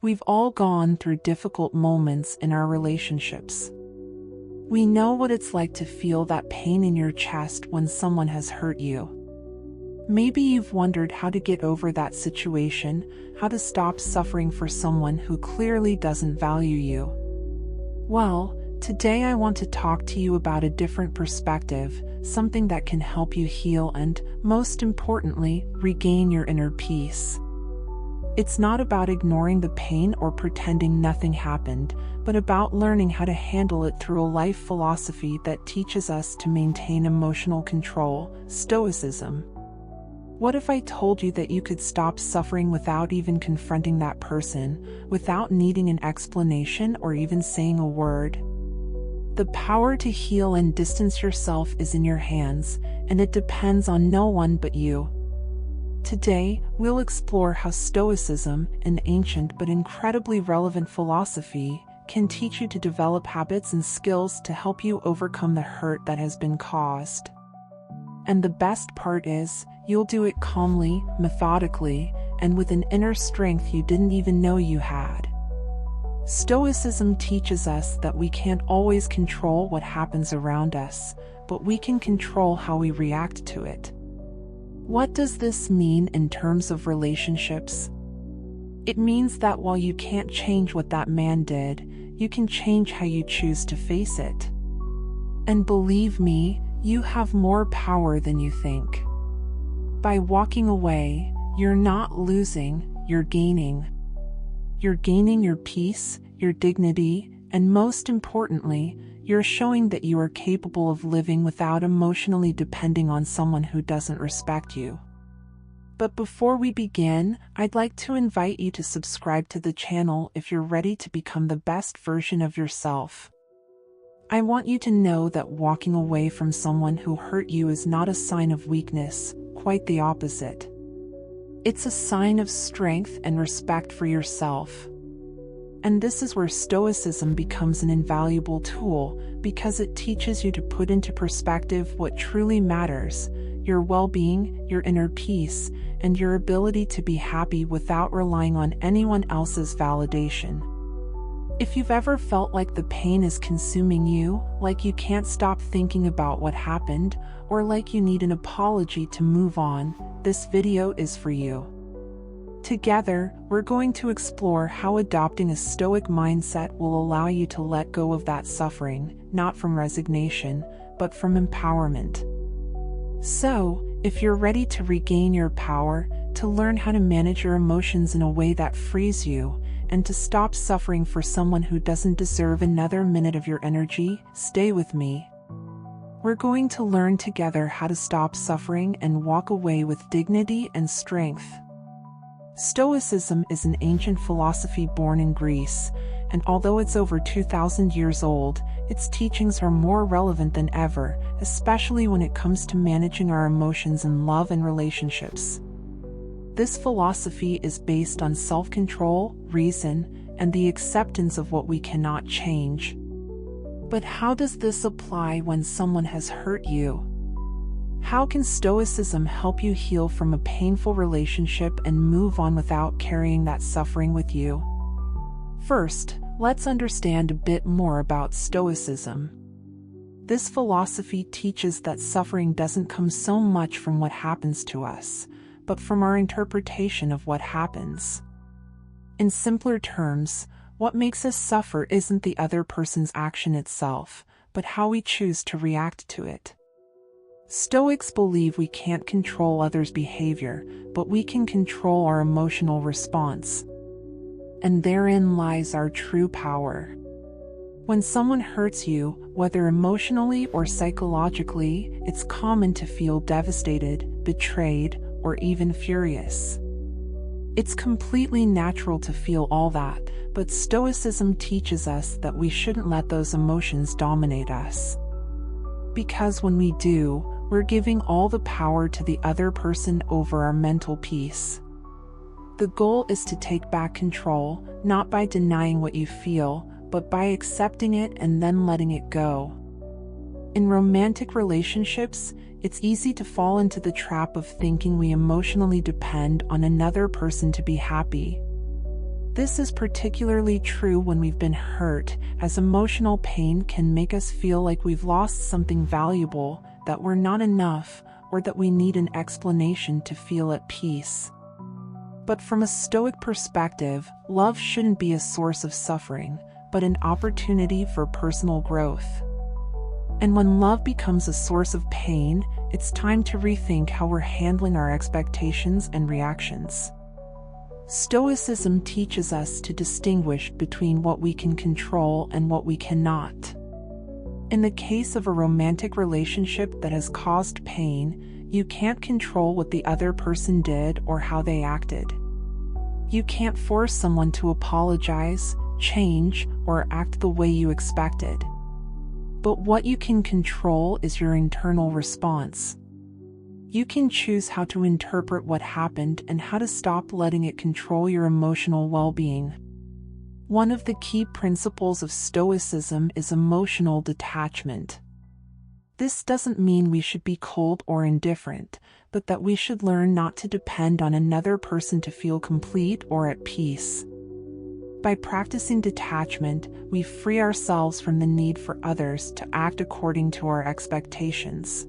We've all gone through difficult moments in our relationships. We know what it's like to feel that pain in your chest when someone has hurt you. Maybe you've wondered how to get over that situation, how to stop suffering for someone who clearly doesn't value you. Well, today I want to talk to you about a different perspective, something that can help you heal and, most importantly, regain your inner peace. It's not about ignoring the pain or pretending nothing happened, but about learning how to handle it through a life philosophy that teaches us to maintain emotional control, Stoicism. What if I told you that you could stop suffering without even confronting that person, without needing an explanation or even saying a word? The power to heal and distance yourself is in your hands, and it depends on no one but you. Today, we'll explore how Stoicism, an ancient but incredibly relevant philosophy, can teach you to develop habits and skills to help you overcome the hurt that has been caused. And the best part is, you'll do it calmly, methodically, and with an inner strength you didn't even know you had. Stoicism teaches us that we can't always control what happens around us, but we can control how we react to it. What does this mean in terms of relationships? It means that while you can't change what that man did, you can change how you choose to face it. And believe me, you have more power than you think. By walking away, you're not losing, you're gaining. You're gaining your peace, your dignity, and most importantly, you're showing that you are capable of living without emotionally depending on someone who doesn't respect you. But before we begin, I'd like to invite you to subscribe to the channel if you're ready to become the best version of yourself. I want you to know that walking away from someone who hurt you is not a sign of weakness, quite the opposite. It's a sign of strength and respect for yourself. And this is where Stoicism becomes an invaluable tool, because it teaches you to put into perspective what truly matters: your well-being, your inner peace, and your ability to be happy without relying on anyone else's validation. If you've ever felt like the pain is consuming you, like you can't stop thinking about what happened, or like you need an apology to move on, this video is for you. Together, we're going to explore how adopting a Stoic mindset will allow you to let go of that suffering, not from resignation, but from empowerment. So, if you're ready to regain your power, to learn how to manage your emotions in a way that frees you, and to stop suffering for someone who doesn't deserve another minute of your energy, stay with me. We're going to learn together how to stop suffering and walk away with dignity and strength. Stoicism is an ancient philosophy born in Greece, and although it's over 2,000 years old, its teachings are more relevant than ever, especially when it comes to managing our emotions in love and relationships. This philosophy is based on self-control, reason, and the acceptance of what we cannot change. But how does this apply when someone has hurt you? How can Stoicism help you heal from a painful relationship and move on without carrying that suffering with you? First, let's understand a bit more about Stoicism. This philosophy teaches that suffering doesn't come so much from what happens to us, but from our interpretation of what happens. In simpler terms, what makes us suffer isn't the other person's action itself, but how we choose to react to it. Stoics believe we can't control others' behavior, but we can control our emotional response. And therein lies our true power. When someone hurts you, whether emotionally or psychologically, it's common to feel devastated, betrayed, or even furious. It's completely natural to feel all that, but Stoicism teaches us that we shouldn't let those emotions dominate us. Because when we do, we're giving all the power to the other person over our mental peace. The goal is to take back control, not by denying what you feel, but by accepting it and then letting it go. In romantic relationships, it's easy to fall into the trap of thinking we emotionally depend on another person to be happy. This is particularly true when we've been hurt, as emotional pain can make us feel like we've lost something valuable, that we're not enough, or that we need an explanation to feel at peace. But from a Stoic perspective, love shouldn't be a source of suffering, but an opportunity for personal growth. And when love becomes a source of pain, it's time to rethink how we're handling our expectations and reactions. Stoicism teaches us to distinguish between what we can control and what we cannot. In the case of a romantic relationship that has caused pain, you can't control what the other person did or how they acted. You can't force someone to apologize, change, or act the way you expected. But what you can control is your internal response. You can choose how to interpret what happened and how to stop letting it control your emotional well-being. One of the key principles of Stoicism is emotional detachment. This doesn't mean we should be cold or indifferent, but that we should learn not to depend on another person to feel complete or at peace. By practicing detachment, we free ourselves from the need for others to act according to our expectations.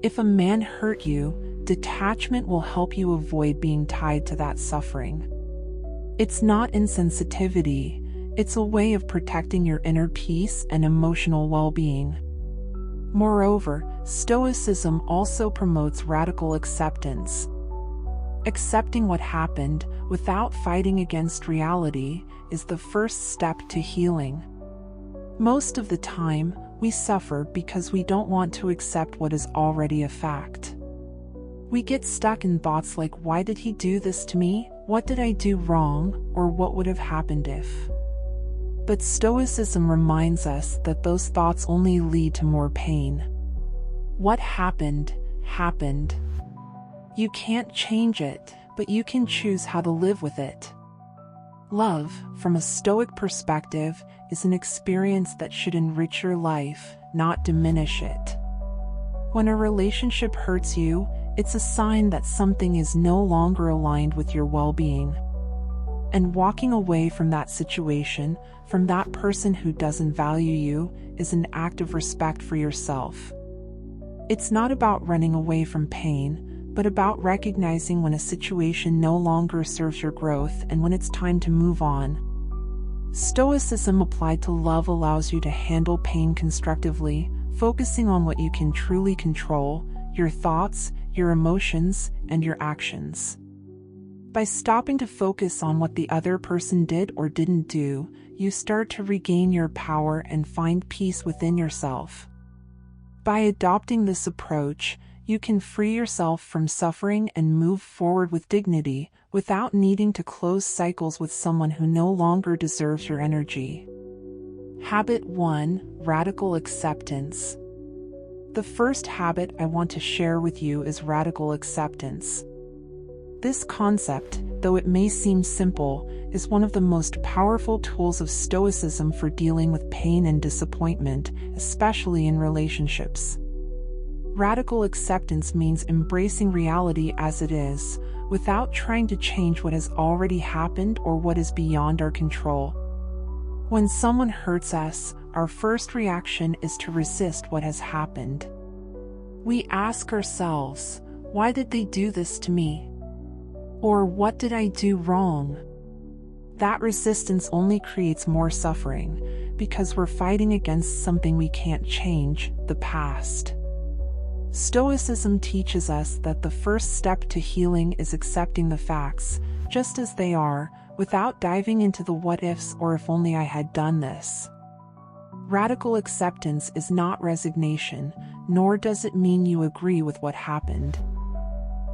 If a man hurt you, detachment will help you avoid being tied to that suffering. It's not insensitivity, it's a way of protecting your inner peace and emotional well-being. Moreover, Stoicism also promotes radical acceptance. Accepting what happened without fighting against reality is the first step to healing. Most of the time, we suffer because we don't want to accept what is already a fact. We get stuck in thoughts like, why did he do this to me? What did I do wrong? Or what would have happened if? But Stoicism reminds us that those thoughts only lead to more pain. What happened, happened. You can't change it, but you can choose how to live with it. Love, from a Stoic perspective, is an experience that should enrich your life, not diminish it. When a relationship hurts you, it's a sign that something is no longer aligned with your well-being. And walking away from that situation, from that person who doesn't value you, is an act of respect for yourself. It's not about running away from pain, but about recognizing when a situation no longer serves your growth and when it's time to move on. Stoicism applied to love allows you to handle pain constructively, focusing on what you can truly control: your thoughts, your emotions, and your actions. By stopping to focus on what the other person did or didn't do, you start to regain your power and find peace within yourself. By adopting this approach, you can free yourself from suffering and move forward with dignity, without needing to close cycles with someone who no longer deserves your energy. Habit 1: Radical acceptance. The first habit I want to share with you is radical acceptance. This concept, though it may seem simple, is one of the most powerful tools of Stoicism for dealing with pain and disappointment, especially in relationships. Radical acceptance means embracing reality as it is, without trying to change what has already happened or what is beyond our control. When someone hurts us, our first reaction is to resist what has happened. We ask ourselves, why did they do this to me? Or what did I do wrong? That resistance only creates more suffering, because we're fighting against something we can't change, the past. Stoicism teaches us that the first step to healing is accepting the facts, just as they are, without diving into the what-ifs or if only I had done this. Radical acceptance is not resignation, nor does it mean you agree with what happened.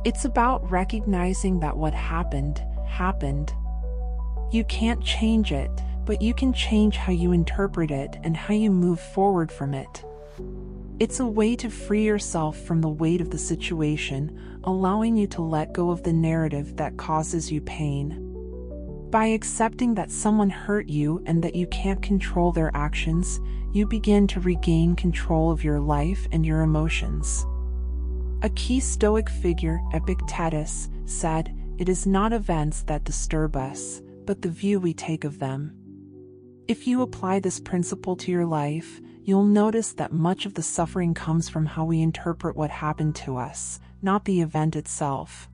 It's about recognizing that what happened, happened. You can't change it, but you can change how you interpret it and how you move forward from it. It's a way to free yourself from the weight of the situation, allowing you to let go of the narrative that causes you pain. By accepting that someone hurt you and that you can't control their actions, you begin to regain control of your life and your emotions. A key Stoic figure, Epictetus, said, "It is not events that disturb us, but the view we take of them. If you apply this principle to your life, you'll notice that much of the suffering comes from how we interpret what happened to us, not the event itself.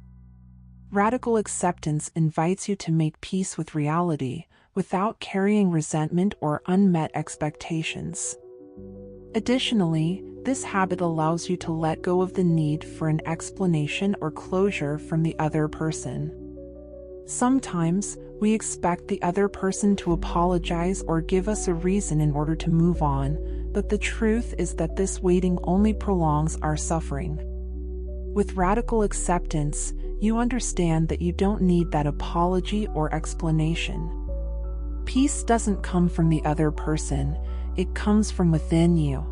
Radical acceptance invites you to make peace with reality, without carrying resentment or unmet expectations. Additionally, this habit allows you to let go of the need for an explanation or closure from the other person. Sometimes, we expect the other person to apologize or give us a reason in order to move on, but the truth is that this waiting only prolongs our suffering. With radical acceptance, you understand that you don't need that apology or explanation. Peace doesn't come from the other person, it comes from within you.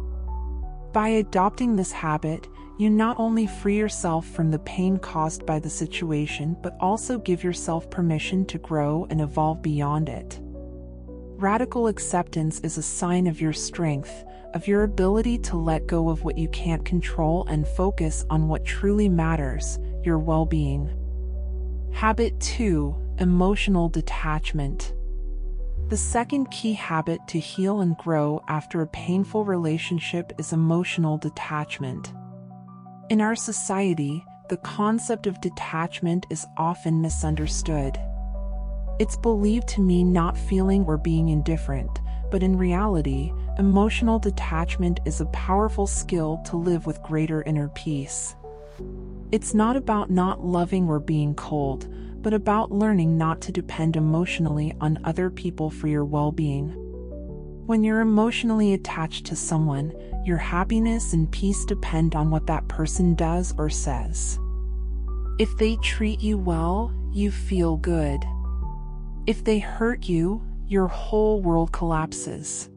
By adopting this habit, you not only free yourself from the pain caused by the situation, but also give yourself permission to grow and evolve beyond it. Radical acceptance is a sign of your strength, of your ability to let go of what you can't control and focus on what truly matters, your well-being. Habit 2: Emotional detachment. The second key habit to heal and grow after a painful relationship is emotional detachment. In our society, the concept of detachment is often misunderstood. It's believed to mean not feeling or being indifferent, but in reality, emotional detachment is a powerful skill to live with greater inner peace. It's not about not loving or being cold, but about learning not to depend emotionally on other people for your well-being. When you're emotionally attached to someone, your happiness and peace depend on what that person does or says. If they treat you well, you feel good. If they hurt you, your whole world collapses.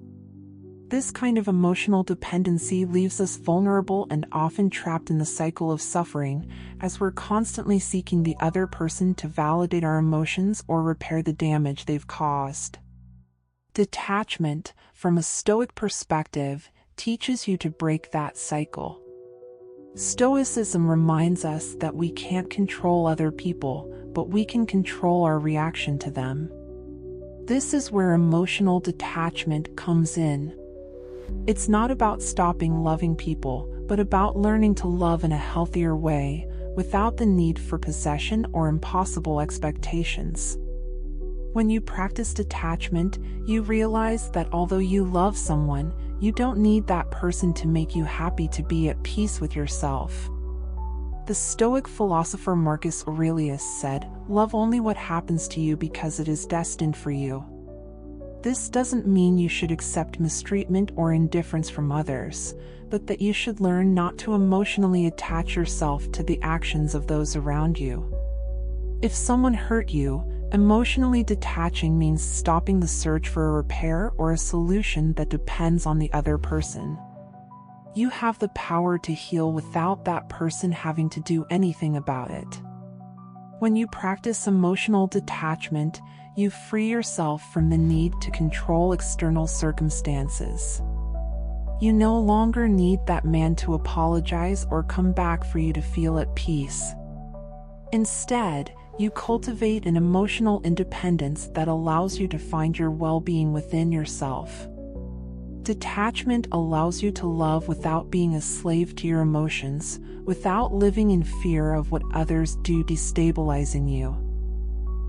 This kind of emotional dependency leaves us vulnerable and often trapped in the cycle of suffering, as we're constantly seeking the other person to validate our emotions or repair the damage they've caused. Detachment, from a Stoic perspective, teaches you to break that cycle. Stoicism reminds us that we can't control other people, but we can control our reaction to them. This is where emotional detachment comes in. It's not about stopping loving people, but about learning to love in a healthier way, without the need for possession or impossible expectations. When you practice detachment, you realize that although you love someone, you don't need that person to make you happy to be at peace with yourself. The Stoic philosopher Marcus Aurelius said, "Love only what happens to you because it is destined for you." This doesn't mean you should accept mistreatment or indifference from others, but that you should learn not to emotionally attach yourself to the actions of those around you. If someone hurt you, emotionally detaching means stopping the search for a repair or a solution that depends on the other person. You have the power to heal without that person having to do anything about it. When you practice emotional detachment, you free yourself from the need to control external circumstances. You no longer need that man to apologize or come back for you to feel at peace. Instead, you cultivate an emotional independence that allows you to find your well-being within yourself. Detachment allows you to love without being a slave to your emotions, without living in fear of what others do destabilizing you.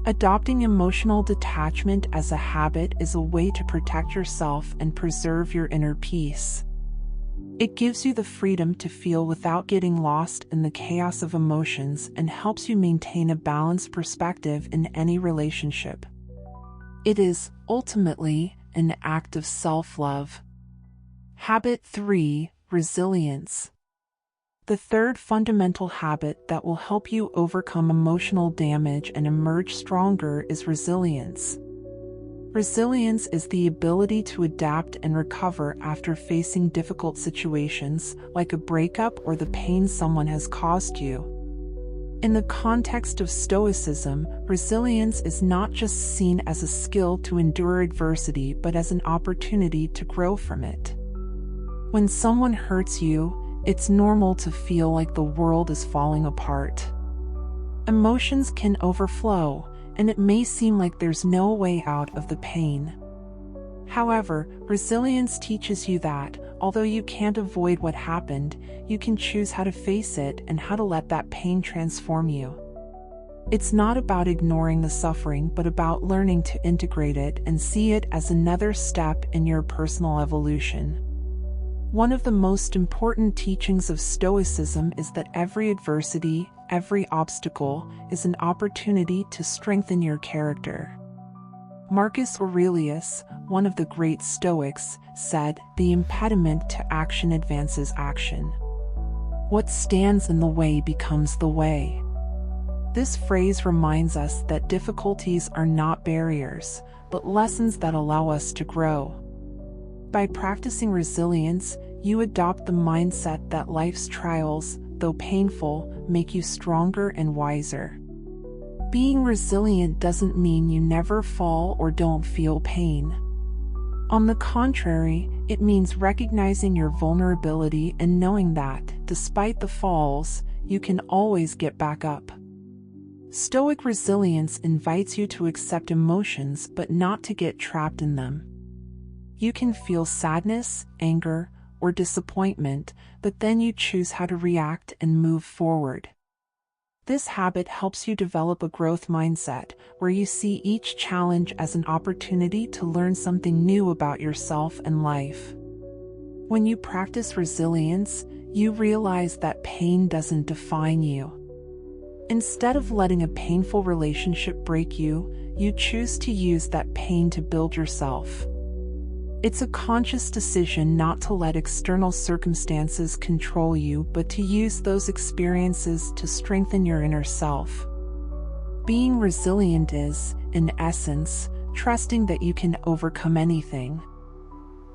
Adopting emotional detachment as a habit is a way to protect yourself and preserve your inner peace. It gives you the freedom to feel without getting lost in the chaos of emotions and helps you maintain a balanced perspective in any relationship. It is, ultimately, an act of self-love. Habit 3: Resilience. The third fundamental habit that will help you overcome emotional damage and emerge stronger is resilience. Resilience is the ability to adapt and recover after facing difficult situations, like a breakup or the pain someone has caused you. In the context of Stoicism, resilience is not just seen as a skill to endure adversity but as an opportunity to grow from it. When someone hurts you, it's normal to feel like the world is falling apart. Emotions can overflow, and it may seem like there's no way out of the pain. However, resilience teaches you that, although you can't avoid what happened, you can choose how to face it and how to let that pain transform you. It's not about ignoring the suffering, but about learning to integrate it and see it as another step in your personal evolution. One of the most important teachings of Stoicism is that every adversity, every obstacle, is an opportunity to strengthen your character. Marcus Aurelius, one of the great Stoics, said, "The impediment to action advances action. What stands in the way becomes the way." This phrase reminds us that difficulties are not barriers, but lessons that allow us to grow. By practicing resilience, you adopt the mindset that life's trials, though painful, make you stronger and wiser. Being resilient doesn't mean you never fall or don't feel pain. On the contrary, it means recognizing your vulnerability and knowing that, despite the falls, you can always get back up. Stoic resilience invites you to accept emotions but not to get trapped in them. You can feel sadness, anger, or disappointment, but then you choose how to react and move forward. This habit helps you develop a growth mindset, where you see each challenge as an opportunity to learn something new about yourself and life. When you practice resilience, you realize that pain doesn't define you. Instead of letting a painful relationship break you, you choose to use that pain to build yourself. It's a conscious decision not to let external circumstances control you, but to use those experiences to strengthen your inner self. Being resilient is, in essence, trusting that you can overcome anything.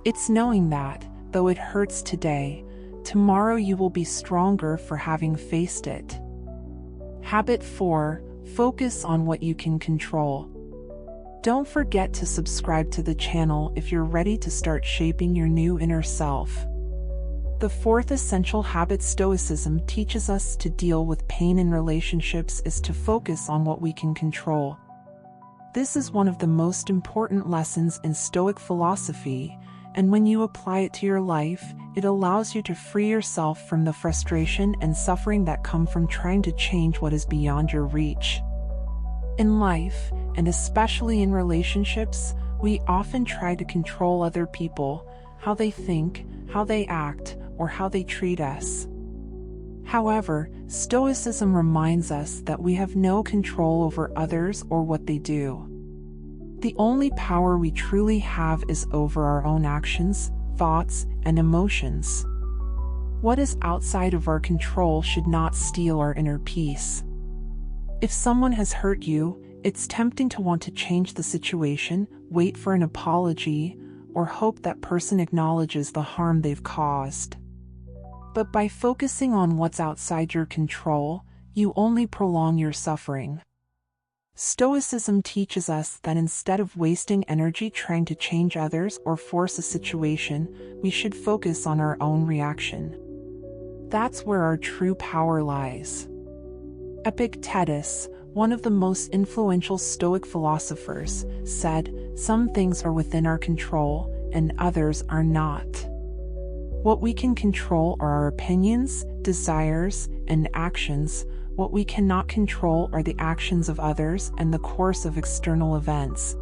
It's knowing that, though it hurts today, tomorrow you will be stronger for having faced it. Habit 4. Focus on what you can control. Don't forget to subscribe to the channel if you're ready to start shaping your new inner self. The fourth essential habit Stoicism teaches us to deal with pain in relationships is to focus on what we can control. This is one of the most important lessons in Stoic philosophy, and when you apply it to your life, it allows you to free yourself from the frustration and suffering that come from trying to change what is beyond your reach. In life, and especially in relationships, we often try to control other people, how they think, how they act, or how they treat us. However, Stoicism reminds us that we have no control over others or what they do. The only power we truly have is over our own actions, thoughts, and emotions. What is outside of our control should not steal our inner peace. If someone has hurt you, it's tempting to want to change the situation, wait for an apology, or hope that person acknowledges the harm they've caused. But by focusing on what's outside your control, you only prolong your suffering. Stoicism teaches us that instead of wasting energy trying to change others or force a situation, we should focus on our own reaction. That's where our true power lies. Epictetus, one of the most influential Stoic philosophers, said, "Some things are within our control, and others are not." What we can control are our opinions, desires, and actions. What we cannot control are the actions of others and the course of external events.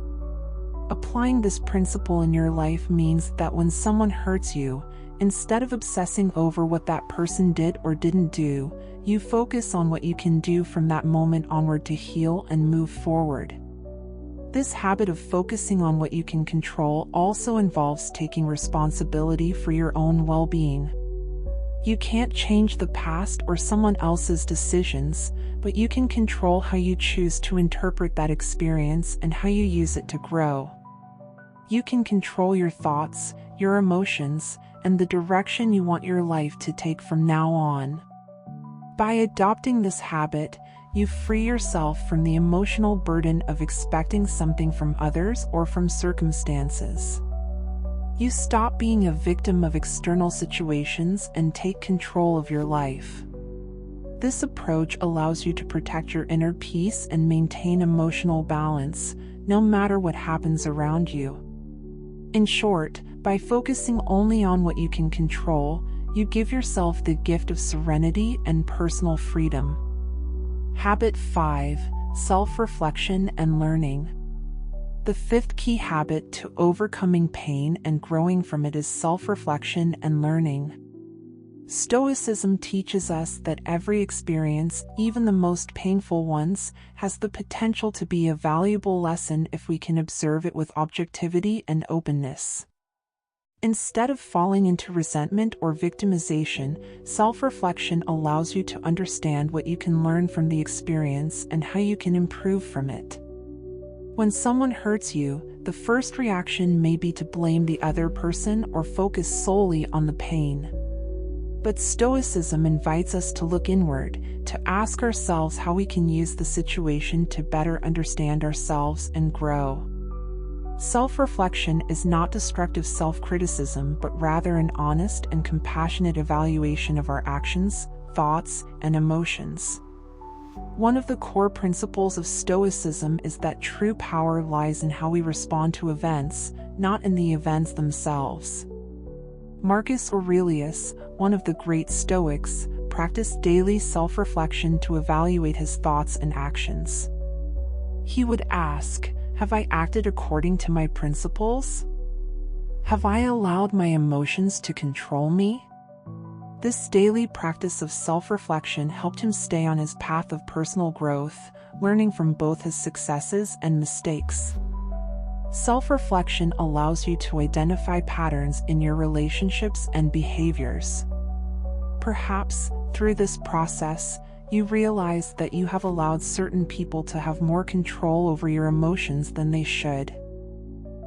Applying this principle in your life means that when someone hurts you, instead of obsessing over what that person did or didn't do, you focus on what you can do from that moment onward to heal and move forward. This habit of focusing on what you can control also involves taking responsibility for your own well-being. You can't change the past or someone else's decisions, but you can control how you choose to interpret that experience and how you use it to grow. You can control your thoughts, your emotions, and the direction you want your life to take from now on. By adopting this habit, you free yourself from the emotional burden of expecting something from others or from circumstances. You stop being a victim of external situations and take control of your life. This approach allows you to protect your inner peace and maintain emotional balance, no matter what happens around you. In short, by focusing only on what you can control, you give yourself the gift of serenity and personal freedom. Habit 5: Self-reflection and learning. The fifth key habit to overcoming pain and growing from it is self-reflection and learning. Stoicism teaches us that every experience, even the most painful ones, has the potential to be a valuable lesson if we can observe it with objectivity and openness. Instead of falling into resentment or victimization, self-reflection allows you to understand what you can learn from the experience and how you can improve from it. When someone hurts you, the first reaction may be to blame the other person or focus solely on the pain. But Stoicism invites us to look inward, to ask ourselves how we can use the situation to better understand ourselves and grow. Self-reflection is not destructive self-criticism, but rather an honest and compassionate evaluation of our actions, thoughts, and emotions. One of the core principles of Stoicism is that true power lies in how we respond to events, not in the events themselves. Marcus Aurelius, one of the great Stoics, practiced daily self-reflection to evaluate his thoughts and actions. He would ask, "Have I acted according to my principles? Have I allowed my emotions to control me?" This daily practice of self-reflection helped him stay on his path of personal growth, learning from both his successes and mistakes. Self-reflection allows you to identify patterns in your relationships and behaviors. Perhaps, through this process, you realize that you have allowed certain people to have more control over your emotions than they should.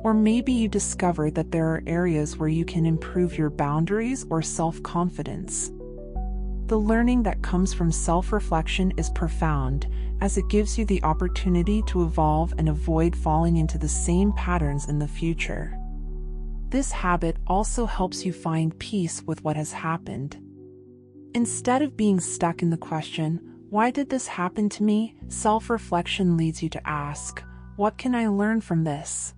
Or maybe you discover that there are areas where you can improve your boundaries or self-confidence. The learning that comes from self-reflection is profound, as it gives you the opportunity to evolve and avoid falling into the same patterns in the future. This habit also helps you find peace with what has happened. Instead of being stuck in the question, "Why did this happen to me?" self-reflection leads you to ask, "What can I learn from this?"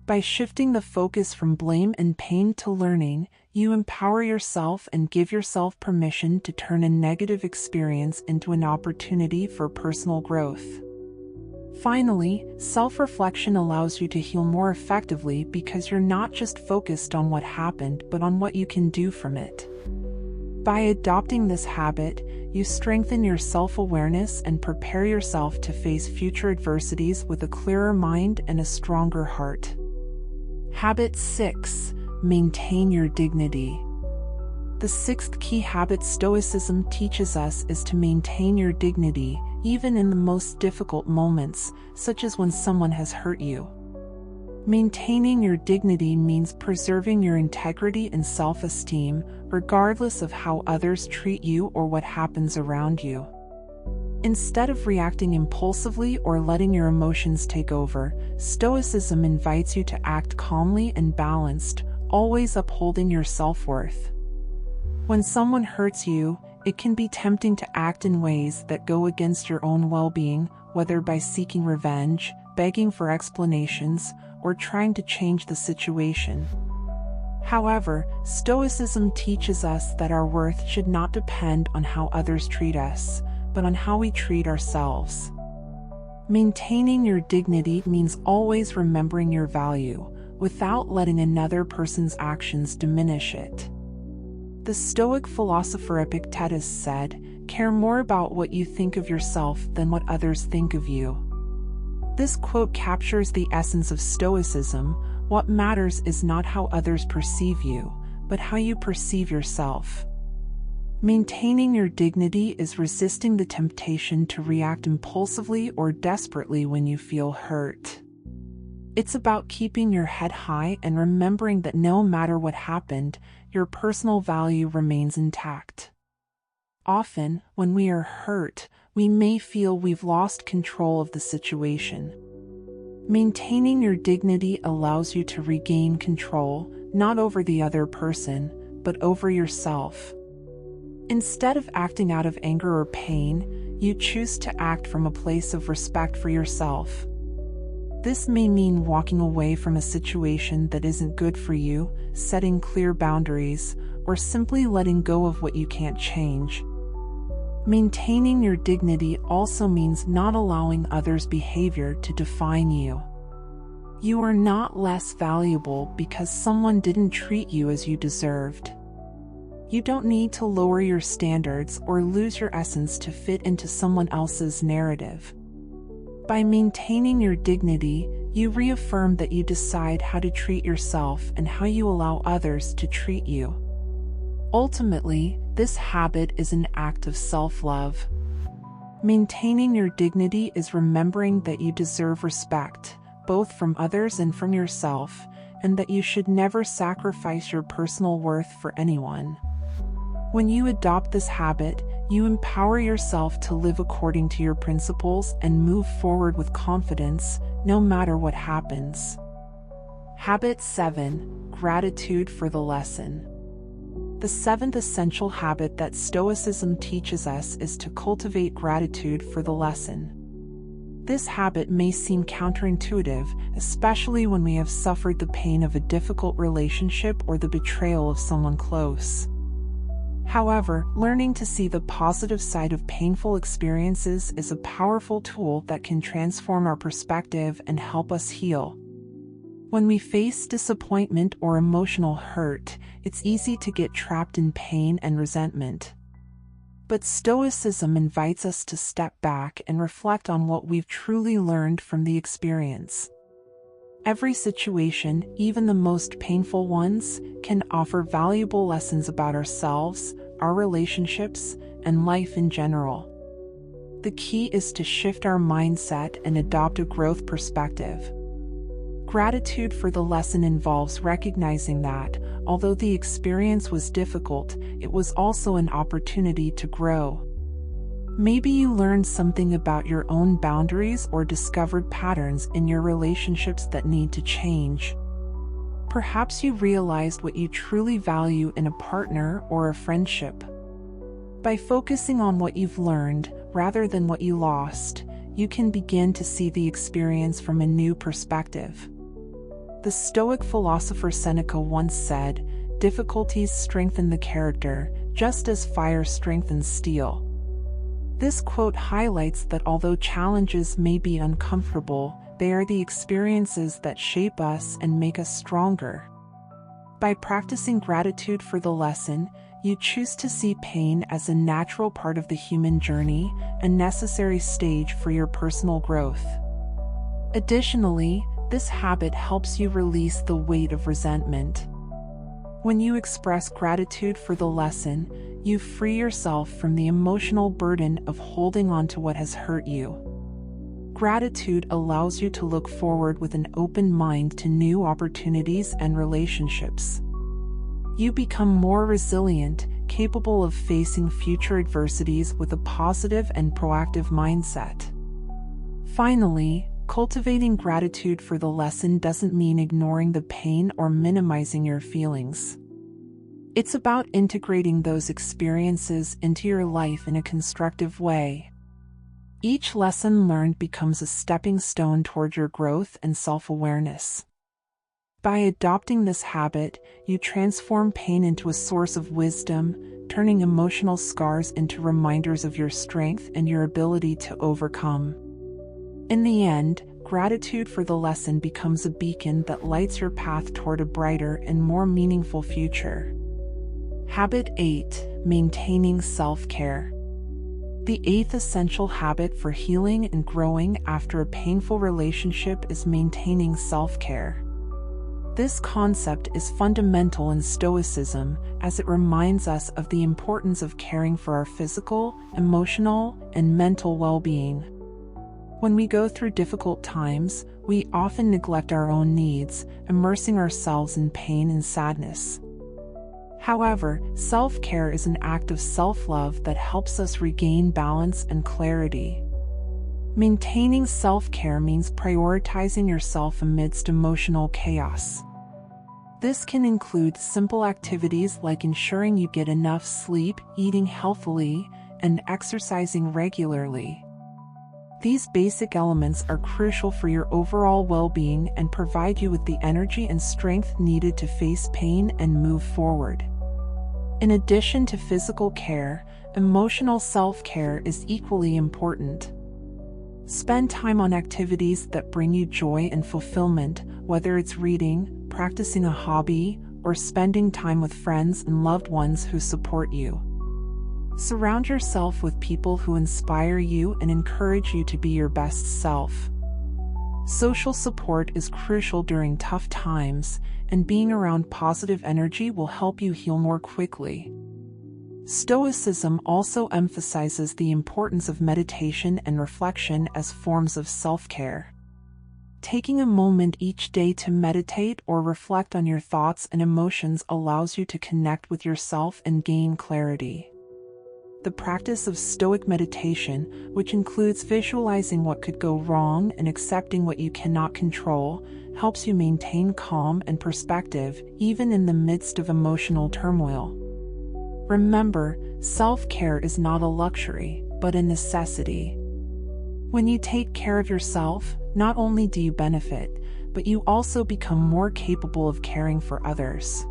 By shifting the focus from blame and pain to learning, you empower yourself and give yourself permission to turn a negative experience into an opportunity for personal growth. Finally, self-reflection allows you to heal more effectively because you're not just focused on what happened but on what you can do from it. By adopting this habit, you strengthen your self-awareness and prepare yourself to face future adversities with a clearer mind and a stronger heart. Habit 6: Maintain your dignity. The sixth key habit Stoicism teaches us is to maintain your dignity, even in the most difficult moments, such as when someone has hurt you. Maintaining your dignity means preserving your integrity and self-esteem, regardless of how others treat you or what happens around you. Instead of reacting impulsively or letting your emotions take over, Stoicism invites you to act calmly and balanced, always upholding your self-worth. When someone hurts you, it can be tempting to act in ways that go against your own well-being, whether by seeking revenge, begging for explanations, or trying to change the situation. However, Stoicism teaches us that our worth should not depend on how others treat us, but on how we treat ourselves. Maintaining your dignity means always remembering your value, without letting another person's actions diminish it. The Stoic philosopher Epictetus said, "Care more about what you think of yourself than what others think of you." This quote captures the essence of Stoicism. What matters is not how others perceive you, but how you perceive yourself. Maintaining your dignity is resisting the temptation to react impulsively or desperately when you feel hurt. It's about keeping your head high and remembering that no matter what happened, your personal value remains intact. Often, when we are hurt, we may feel we've lost control of the situation. Maintaining your dignity allows you to regain control, not over the other person, but over yourself. Instead of acting out of anger or pain, you choose to act from a place of respect for yourself. This may mean walking away from a situation that isn't good for you, setting clear boundaries, or simply letting go of what you can't change. Maintaining your dignity also means not allowing others' behavior to define you. You are not less valuable because someone didn't treat you as you deserved. You don't need to lower your standards or lose your essence to fit into someone else's narrative. By maintaining your dignity, you reaffirm that you decide how to treat yourself and how you allow others to treat you. Ultimately, this habit is an act of self-love. Maintaining your dignity is remembering that you deserve respect, both from others and from yourself, and that you should never sacrifice your personal worth for anyone. When you adopt this habit, you empower yourself to live according to your principles and move forward with confidence, no matter what happens. Habit 7. Gratitude for the lesson. The seventh essential habit that Stoicism teaches us is to cultivate gratitude for the lesson. This habit may seem counterintuitive, especially when we have suffered the pain of a difficult relationship or the betrayal of someone close. However, learning to see the positive side of painful experiences is a powerful tool that can transform our perspective and help us heal. When we face disappointment or emotional hurt, it's easy to get trapped in pain and resentment. But Stoicism invites us to step back and reflect on what we've truly learned from the experience. Every situation, even the most painful ones, can offer valuable lessons about ourselves, our relationships, and life in general. The key is to shift our mindset and adopt a growth perspective. Gratitude for the lesson involves recognizing that, although the experience was difficult, it was also an opportunity to grow. Maybe you learned something about your own boundaries or discovered patterns in your relationships that need to change. Perhaps you realized what you truly value in a partner or a friendship. By focusing on what you've learned, rather than what you lost, you can begin to see the experience from a new perspective. The Stoic philosopher Seneca once said, "Difficulties strengthen the character, just as fire strengthens steel." This quote highlights that although challenges may be uncomfortable, they are the experiences that shape us and make us stronger. By practicing gratitude for the lesson, you choose to see pain as a natural part of the human journey, a necessary stage for your personal growth. Additionally, this habit helps you release the weight of resentment. When you express gratitude for the lesson, you free yourself from the emotional burden of holding on to what has hurt you. Gratitude allows you to look forward with an open mind to new opportunities and relationships. You become more resilient, capable of facing future adversities with a positive and proactive mindset. Finally, cultivating gratitude for the lesson doesn't mean ignoring the pain or minimizing your feelings. It's about integrating those experiences into your life in a constructive way. Each lesson learned becomes a stepping stone toward your growth and self-awareness. By adopting this habit, you transform pain into a source of wisdom, turning emotional scars into reminders of your strength and your ability to overcome. In the end, gratitude for the lesson becomes a beacon that lights your path toward a brighter and more meaningful future. Habit 8. Maintaining self-care. The eighth essential habit for healing and growing after a painful relationship is maintaining self-care. This concept is fundamental in Stoicism, as it reminds us of the importance of caring for our physical, emotional, and mental well-being. When we go through difficult times, we often neglect our own needs, immersing ourselves in pain and sadness. However, self-care is an act of self-love that helps us regain balance and clarity. Maintaining self-care means prioritizing yourself amidst emotional chaos. This can include simple activities like ensuring you get enough sleep, eating healthily, and exercising regularly. These basic elements are crucial for your overall well-being and provide you with the energy and strength needed to face pain and move forward. In addition to physical care, emotional self-care is equally important. Spend time on activities that bring you joy and fulfillment, whether it's reading, practicing a hobby, or spending time with friends and loved ones who support you. Surround yourself with people who inspire you and encourage you to be your best self. Social support is crucial during tough times, and being around positive energy will help you heal more quickly. Stoicism also emphasizes the importance of meditation and reflection as forms of self-care. Taking a moment each day to meditate or reflect on your thoughts and emotions allows you to connect with yourself and gain clarity. The practice of Stoic meditation, which includes visualizing what could go wrong and accepting what you cannot control, helps you maintain calm and perspective even in the midst of emotional turmoil. Remember, self-care is not a luxury, but a necessity. When you take care of yourself, not only do you benefit, but you also become more capable of caring for others.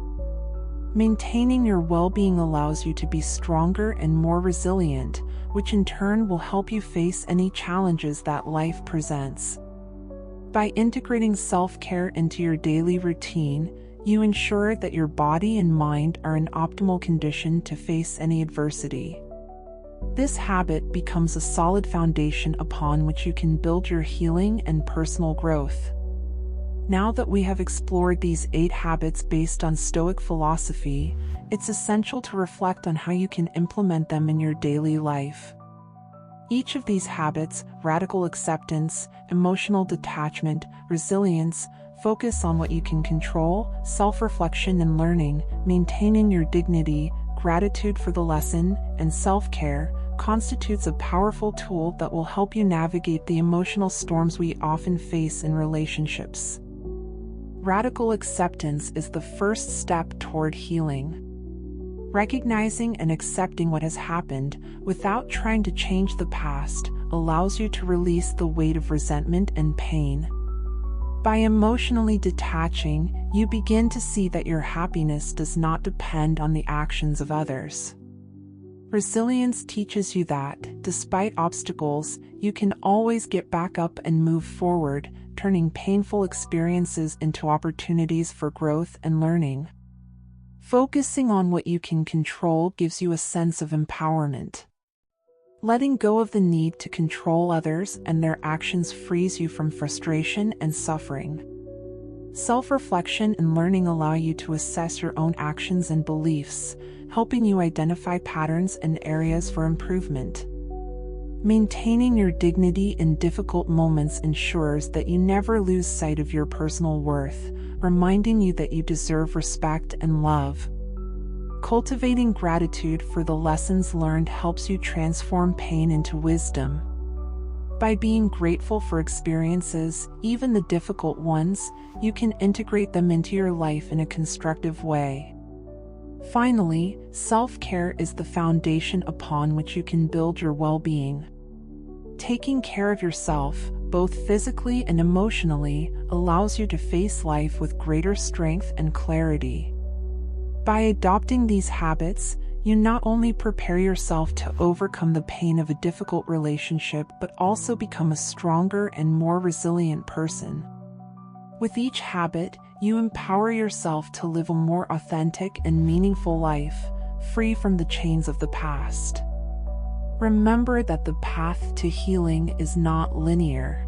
Maintaining your well-being allows you to be stronger and more resilient, which in turn will help you face any challenges that life presents. By integrating self-care into your daily routine, you ensure that your body and mind are in optimal condition to face any adversity. This habit becomes a solid foundation upon which you can build your healing and personal growth. Now that we have explored these 8 habits based on Stoic philosophy, it's essential to reflect on how you can implement them in your daily life. Each of these habits, radical acceptance, emotional detachment, resilience, focus on what you can control, self-reflection and learning, maintaining your dignity, gratitude for the lesson, and self-care, constitutes a powerful tool that will help you navigate the emotional storms we often face in relationships. Radical acceptance is the first step toward healing. Recognizing and accepting what has happened, without trying to change the past, allows you to release the weight of resentment and pain. By emotionally detaching, you begin to see that your happiness does not depend on the actions of others. Resilience teaches you that, despite obstacles, you can always get back up and move forward, turning painful experiences into opportunities for growth and learning. Focusing on what you can control gives you a sense of empowerment. Letting go of the need to control others and their actions frees you from frustration and suffering. Self-reflection and learning allow you to assess your own actions and beliefs, helping you identify patterns and areas for improvement. Maintaining your dignity in difficult moments ensures that you never lose sight of your personal worth, reminding you that you deserve respect and love. Cultivating gratitude for the lessons learned helps you transform pain into wisdom. By being grateful for experiences, even the difficult ones, you can integrate them into your life in a constructive way. Finally, self-care is the foundation upon which you can build your well-being. Taking care of yourself, both physically and emotionally, allows you to face life with greater strength and clarity. By adopting these habits, you not only prepare yourself to overcome the pain of a difficult relationship but also become a stronger and more resilient person. With each habit, you empower yourself to live a more authentic and meaningful life, free from the chains of the past. Remember that the path to healing is not linear.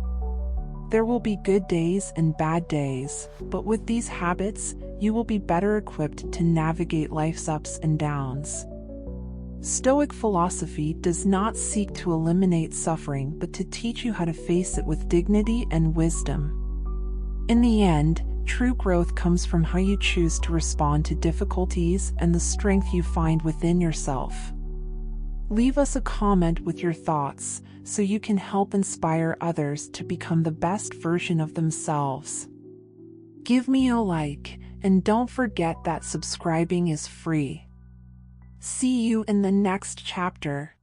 There will be good days and bad days, but with these habits, you will be better equipped to navigate life's ups and downs. Stoic philosophy does not seek to eliminate suffering but to teach you how to face it with dignity and wisdom. In the end, true growth comes from how you choose to respond to difficulties and the strength you find within yourself. Leave us a comment with your thoughts so you can help inspire others to become the best version of themselves. Give me a like And don't forget that subscribing is free. See you in the next chapter.